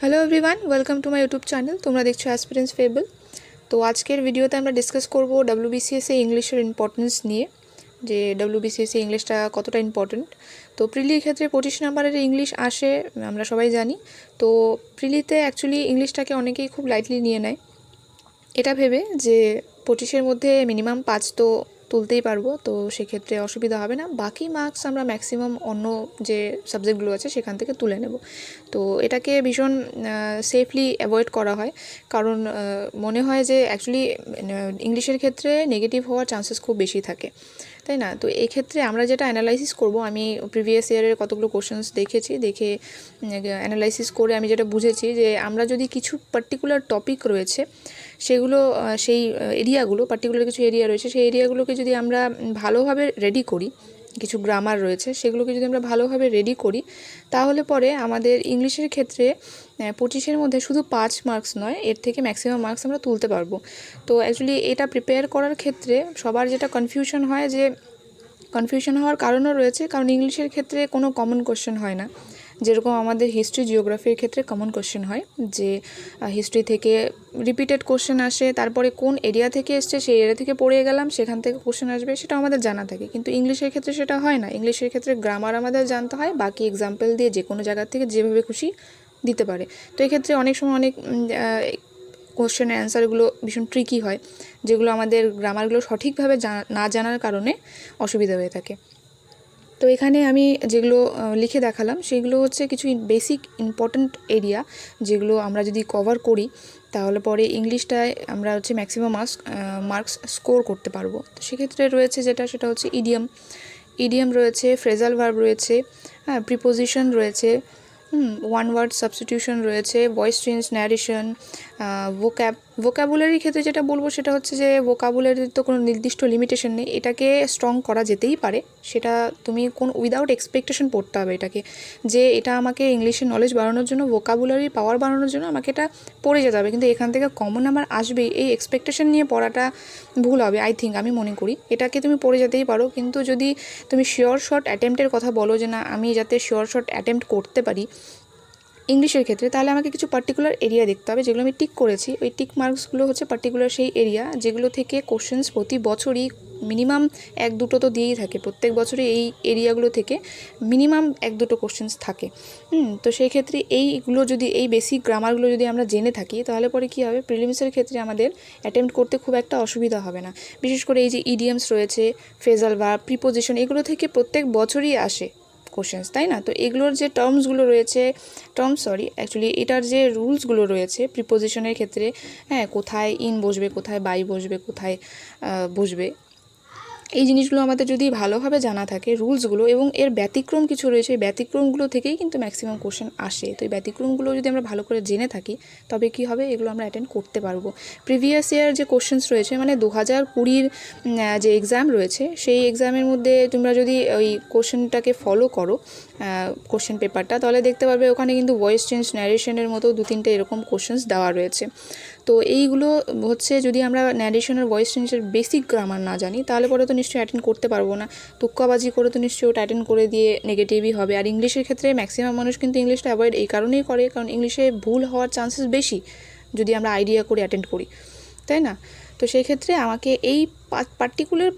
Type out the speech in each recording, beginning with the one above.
Hello everyone, welcome to my YouTube channel. তোমরা দেখছো aspirants fable. তো আজকের ভিডিওতে আমরা ডিসকাস করব ডব্লিউবিসিএসএ ইংলিশের ইম্পর্টেন্স নিয়ে, যে ডব্লিউবিসিএসএ ইংলিশটা কতটা ইম্পর্টেন্ট। তো প্রিলির ক্ষেত্রে 25 নম্বরের ইংলিশ আসে, আমরা সবাই জানি। তো প্রিলিতে অ্যাকচুয়ালি ইংলিশটাকে অনেকেই খুব লাইটলি নিয়ে নেয়, এটা ভেবে যে 25-এর মধ্যে মিনিমাম 5 তো তুলতেই পারবো, তো সেক্ষেত্রে অসুবিধা হবে না। বাকি মার্কস আমরা ম্যাক্সিমাম অন্য যে সাবজেক্টগুলো আছে সেখান থেকে তুলে নেব। তো এটাকে ভীষণ সেফলি অ্যাভয়েড করা হয়, কারণ মনে হয় যে অ্যাকচুয়ালি ইংলিশের ক্ষেত্রে নেগেটিভ হওয়ার চান্সেস খুব বেশি থাকে, তাই না? তো এই ক্ষেত্রে আমরা যেটা অ্যানালাইসিস করব, আমি প্রিভিয়াস ইয়ারের কতগুলো কোশ্চেন্স দেখে অ্যানালাইসিস করে আমি যেটা বুঝেছি যে আমরা যদি কিছু পার্টিকুলার টপিক রয়েছে সেগুলো সেই এরিয়াগুলো পার্টিকুলার কিছু এরিয়া রয়েছে, সেই এরিয়াগুলোকে যদি আমরা ভালোভাবে রেডি করি, কিছু গ্রামার রয়েছে সেগুলোকে যদি আমরা ভালোভাবে রেডি করি, তাহলে পরে আমাদের ইংলিশের ক্ষেত্রে 25-এর মধ্যে শুধু 5 মার্কস নয়, এর থেকে ম্যাক্সিমাম মার্কস আমরা তুলতে পারবো। তো অ্যাকচুয়ালি এটা প্রিপেয়ার করার ক্ষেত্রে সবার যেটা কনফিউশন হয়, যে কনফিউশন হওয়ার কারণও রয়েছে, কারণ ইংলিশের ক্ষেত্রে কোনো কমন কোশ্চেন হয় না। যেরকম আমাদের হিস্ট্রি জিওগ্রাফির ক্ষেত্রে কমন কোশ্চেন হয়, যে হিস্ট্রি থেকে রিপিটেড কোশ্চেন আসে, তারপরে কোন এরিয়া থেকে এসছে সেই এরিয়া থেকে পড়ে গেলাম, সেখান থেকে কোশ্চেন আসবে, সেটা আমাদের জানা থাকে। কিন্তু ইংলিশের ক্ষেত্রে সেটা হয় না। ইংলিশের ক্ষেত্রে গ্রামার আমাদের জানতে হয়, বাকি এক্সাম্পল দিয়ে যে কোনো জায়গা থেকে যেভাবে খুশি দিতে পারে। তো এক্ষেত্রে অনেক সময় অনেক কোশ্চেনের অ্যান্সারগুলো ভীষণ ট্রিকি হয়, যেগুলো আমাদের গ্রামারগুলো সঠিকভাবে না জানার কারণে অসুবিধা হয়ে থাকে। তো এখানে আমি যেগুলো লিখে দেখালাম সেগুলো হচ্ছে কিছু বেসিক ইম্পর্ট্যান্ট এরিয়া, যেগুলো আমরা যদি কভার করি তাহলে পরে ইংলিশটায় আমরা হচ্ছে ম্যাক্সিমাম মার্কস স্কোর করতে পারবো। তো সেক্ষেত্রে রয়েছে সেটা হচ্ছে ইডিয়াম রয়েছে, ফ্রেজাল ভার্ব রয়েছে, হ্যাঁ, প্রিপোজিশন রয়েছে, ওয়ান ওয়ার্ড সাবস্টিটিউশন রয়েছে, ভয়েস চেঞ্জ, ন্যারেশন, ভোকাবুলারির ক্ষেত্রে যেটা বলবো সেটা হচ্ছে যে ভোকাবুলারির তো কোনো নির্দিষ্ট লিমিটেশন নেই, এটাকে স্ট্রং করা যেতেই পারে। সেটা তুমি উইদাউট এক্সপেকটেশন পড়তে হবে এটাকে, যে এটা আমাকে ইংলিশের নলেজ বাড়ানোর জন্য, ভোকাবুলারি পাওয়ার বাড়ানোর জন্য আমাকে এটা পড়ে যেতে হবে, কিন্তু এখান থেকে কমন নাম্বার আসবে এই এক্সপেকটেশন নিয়ে পড়াটা ভুল হবে। আমি মনে করি এটাকে তুমি পড়ে যেতেই পারো, কিন্তু যদি তুমি শিওর শর্ট অ্যাটেম্পটের কথা বলো, যে না আমি যাতে শিওর শর্ট অ্যাটেম্প্ট করতে পারি ইংলিশের ক্ষেত্রে, তাহলে আমাকে কিছু পার্টিকুলার এরিয়া দেখতে হবে, যেগুলো আমি টিক করেছি। ওই টিক মার্কসগুলো হচ্ছে পার্টিকুলার সেই এরিয়া যেগুলো থেকে কোশ্চেন্স প্রতি বছরই মিনিমাম 1-2 তো দিয়েই থাকে। প্রত্যেক বছরই এই এরিয়াগুলো থেকে মিনিমাম 1-2 কোশ্চেন্স থাকে। তো সেই ক্ষেত্রে এইগুলো যদি, এই বেসিক গ্রামারগুলো যদি আমরা জেনে থাকি, তাহলে পরে কী হবে, প্রিলিমসের ক্ষেত্রে আমাদের অ্যাটেম্প্ট করতে খুব একটা অসুবিধা হবে না। বিশেষ করে এই যে ইডিয়ামস রয়েছে, ফ্রেজাল ভার্ব, প্রিপোজিশন, এগুলো থেকে প্রত্যেক বছরই আসে কোশ্চেন্স, তাই না? তো এগুলোর যে টার্মসগুলো রয়েছে, অ্যাকচুয়ালি এটার যে রুলসগুলো রয়েছে প্রিপোজিশনের ক্ষেত্রে, হ্যাঁ, কোথায় ইন বসবে, কোথায় বাই বসবে, কোথায় বসবে, এই জিনিসগুলো আমাদের যদি ভালোভাবে জানা থাকে রুলসগুলো, এবং এর ব্যতিক্রম কিছু রয়েছে, এই ব্যতিক্রমগুলো থেকেই কিন্তু ম্যাক্সিমাম কোশ্চেন আসে। তো এই ব্যতিক্রমগুলো যদি আমরা ভালো করে জেনে থাকি, তবে কি হবে, এগুলো আমরা অ্যাটেন্ড করতে পারবো। প্রিভিয়াস ইয়ার যে কোশ্চেন্স রয়েছে, মানে 2020 যে এক্সাম রয়েছে, সেই এক্সামের মধ্যে তোমরা যদি ওই কোশ্চেনটাকে ফলো করো, কোশ্চেন পেপারটা, তাহলে দেখতে পারবে ওখানে কিন্তু ভয়েস চেঞ্জ, ন্যারেশনের মতো 2-3টে এরকম কোশ্চেন্স দেওয়া রয়েছে। তো এইগুলো হচ্ছে, যদি আমরা ন্যারেশন আর ভয়েস চেঞ্জের বেসিক গ্রামার না জানি, তাহলে পরে তো নিশ্চয়ই অ্যাটেন্ড করতে পারবো না। তুক্কাবাজি করে তো নিশ্চয়ই ওটা অ্যাটেন্ড করে দিয়ে নেগেটিভই হবে। আর ইংলিশের ক্ষেত্রে ম্যাক্সিমাম মানুষ কিন্তু ইংলিশটা অ্যাভয়েড এই কারণেই করে, কারণ ইংলিশে ভুল হওয়ার চান্সেস বেশি যদি আমরা আইডিয়া করে অ্যাটেন্ড করি, তাই না? তো সেই ক্ষেত্রে আমাকে এই পার্টিকুলার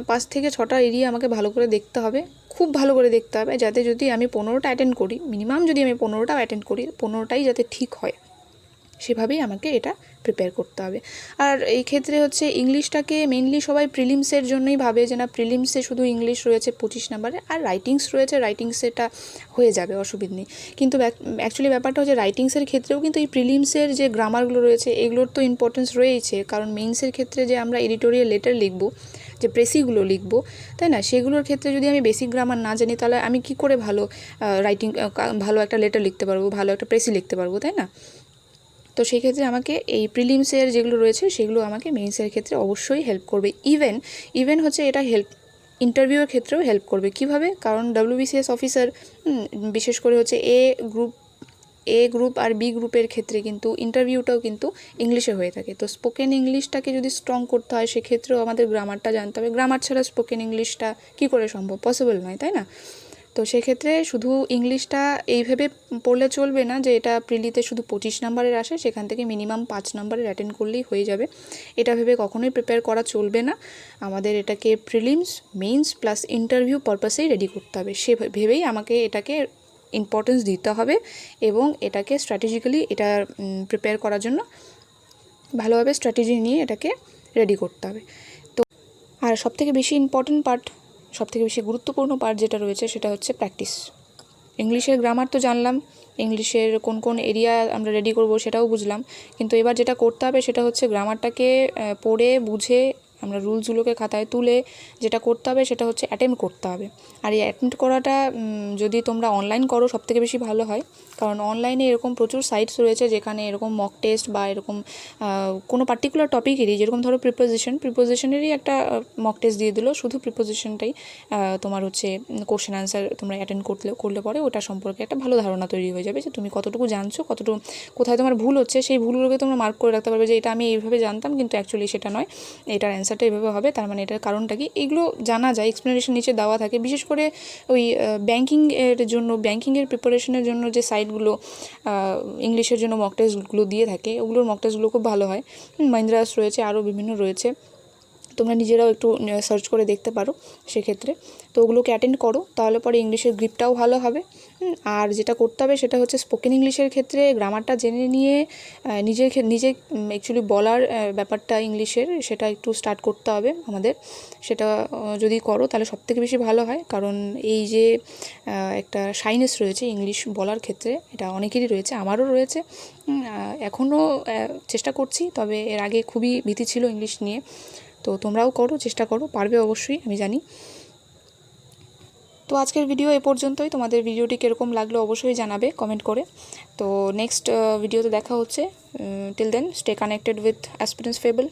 5 থেকে 6টা এরিয়া আমাকে ভালো করে দেখতে হবে, খুব ভালো করে দেখতে হবে, যাতে যদি আমি 15টা অ্যাটেন্ড করি, মিনিমাম যদি আমি 15টাও অ্যাটেন্ড করি, 15টাই যাতে ঠিক হয়, সেভাবেই আমাকে এটা প্রিপেয়ার করতে হবে। আর এই ক্ষেত্রে হচ্ছে ইংলিশটাকে মেনলি সবাই প্রিলিমসের জন্যই ভাবে, যে না প্রিলিমসে শুধু ইংলিশ রয়েছে 25 নম্বরে, আর রাইটিংস রয়েছে, রাইটিংসেটা হয়ে যাবে, অসুবিধা নেই। কিন্তু অ্যাকচুয়ালি ব্যাপারটা হচ্ছে রাইটিংসের ক্ষেত্রেও কিন্তু এই প্রিলিমসের যে গ্রামারগুলো রয়েছে এগুলোর তো ইম্পর্টেন্স রয়েছে, কারণ মেইনসের ক্ষেত্রে যে আমরা এডিটোরিয়াল লেটার লিখবো, যে প্রেসিগুলো লিখবো, তাই না, সেগুলোর ক্ষেত্রে যদি আমি বেসিক গ্রামার না জানি, তাহলে আমি কি করে ভালো একটা লেটার লিখতে পারবো, ভালো একটা প্রেসি লিখতে পারবো, তাই না? তো সেই ক্ষেত্রে আমাকে এই প্রিলিমসের যেগুলো রয়েছে সেগুলো আমাকে মেইনসের ক্ষেত্রে অবশ্যই হেল্প করবে। ইভেন হচ্ছে এটা ইন্টারভিউয়ের ক্ষেত্রেও হেল্প করবে। কিভাবে? কারণ ডব্লিউবিসিএস অফিসার বিশেষ করে হচ্ছে এ গ্রুপ আর বি গ্রুপের ক্ষেত্রে কিন্তু ইন্টারভিউটাও কিন্তু ইংলিশে হয়ে থাকে। তো স্পোকেন ইংলিশটাকে যদি স্ট্রং করতে হয়, সেক্ষেত্রেও আমাদের গ্রামারটা জানতে হবে। গ্রামার ছাড়া স্পোকেন ইংলিশটা কী করে সম্ভব? পসিবল নয়, তাই না? তো সেক্ষেত্রে শুধু ইংলিশটা এইভাবে পড়লে চলবে না যে এটা প্রিলিতে শুধু 25 নাম্বারের আসে, সেখান থেকে মিনিমাম 5 নাম্বারের অ্যাটেন্ড করলেই হয়ে যাবে। এটা ভেবে কখনোই প্রিপেয়ার করা চলবে না। আমাদের এটাকে প্রিলিমস, মেইনস প্লাস ইন্টারভিউ পারপাসেই রেডি করতে হবে। সে ভেবেই আমাকে এটাকে ইম্পর্টেন্স দিতে হবে এবং এটাকে স্ট্র্যাটেজিক্যালি এটা প্রিপেয়ার করার জন্য ভালোভাবে স্ট্র্যাটেজি নিয়ে এটাকে রেডি করতে হবে। তো আর সবথেকে বেশি ইম্পর্টেন্ট পার্ট, সবথেকে বেশি গুরুত্বপূর্ণ পার্ট যেটা রয়েছে সেটা হচ্ছে প্র্যাকটিস। ইংলিশের গ্রামার তো জানলাম, ইংলিশের কোন কোন এরিয়া আমরা রেডি করব সেটাও বুঝলাম, কিন্তু এবার যেটা করতে হবে সেটা হচ্ছে গ্রামারটাকে পড়ে বুঝে আমরা রুলসগুলোকে খাতায় তুলে যেটা করতে হবে সেটা হচ্ছে অ্যাটেম্প্ট করতে হবে। আর এই অ্যাটেম্প্ট করাটা যদি তোমরা অনলাইন করো সবথেকে বেশি ভালো হয়, কারণ অনলাইনে এরকম প্রচুর সাইটস রয়েছে যেখানে এরকম মক টেস্ট বা এরকম কোনো পার্টিকুলার টপিকেরই, যেরকম ধরো প্রিপোজিশনেরই একটা মক টেস্ট দিয়ে দিলো, শুধু প্রিপোজিশনটাই তোমার হচ্ছে কোশ্চেন আনসার তোমরা অ্যাটেন্ড করলে পরে ওটা সম্পর্কে একটা ভালো ধারণা তৈরি হয়ে যাবে যে তুমি কতটুকু জানছো, কতটুকু কোথায় তোমার ভুল হচ্ছে, সেই ভুলগুলোকে তোমরা মার্ক করে রাখতে পারবে যে এটা আমি এইভাবে জানতাম কিন্তু অ্যাকচুয়ালি সেটা নয়, এটার অ্যান্সারটা এইভাবে হবে, তার মানে এটার কারণটা কি, এগুলো জানা যায়, এক্সপ্লেনেশন নিচে দেওয়া থাকে। বিশেষ করে ওই ব্যাঙ্কিংয়ের প্রিপারেশনের জন্য যে সাইটগুলো ইংলিশের জন্য মক টেস্টগুলো দিয়ে থাকে, ওগুলোর মক টেস্টগুলো খুব ভালো হয়। মাহিন্দ্রাস রয়েছে, আরও বিভিন্ন রয়েছে, তোমরা নিজেরাও একটু সার্চ করে দেখতে পারো সেক্ষেত্রে। তো ওগুলোকে অ্যাটেন্ড করো, তাহলে পরে ইংলিশের গ্রিপটাও ভালো হবে। আর যেটা করতে হবে সেটা হচ্ছে স্পোকেন ইংলিশের ক্ষেত্রে গ্রামারটা জেনে নিয়ে নিজে অ্যাকচুয়ালি বলার ব্যাপারটা ইংলিশের সেটা একটু স্টার্ট করতে হবে আমাদের। সেটা যদি করো তাহলে সবথেকে বেশি ভালো হয়, কারণ এই যে একটা শাইনেস রয়েছে ইংলিশ বলার ক্ষেত্রে, এটা অনেকেরই রয়েছে, আমারও রয়েছে, এখনও চেষ্টা করছি, তবে এর আগে খুবই ভীতি ছিল ইংলিশ নিয়ে। তো তোমরাও করো, চেষ্টা করো, পারবে অবশ্যই, আমি জানি। তো আজকের ভিডিও এ পর্যন্তই। তোমাদের ভিডিওটি কীরকম লাগলো অবশ্যই জানাবে কমেন্ট করে। তো নেক্সট ভিডিওতে দেখা হচ্ছে। Till then stay connected with aspirants fable.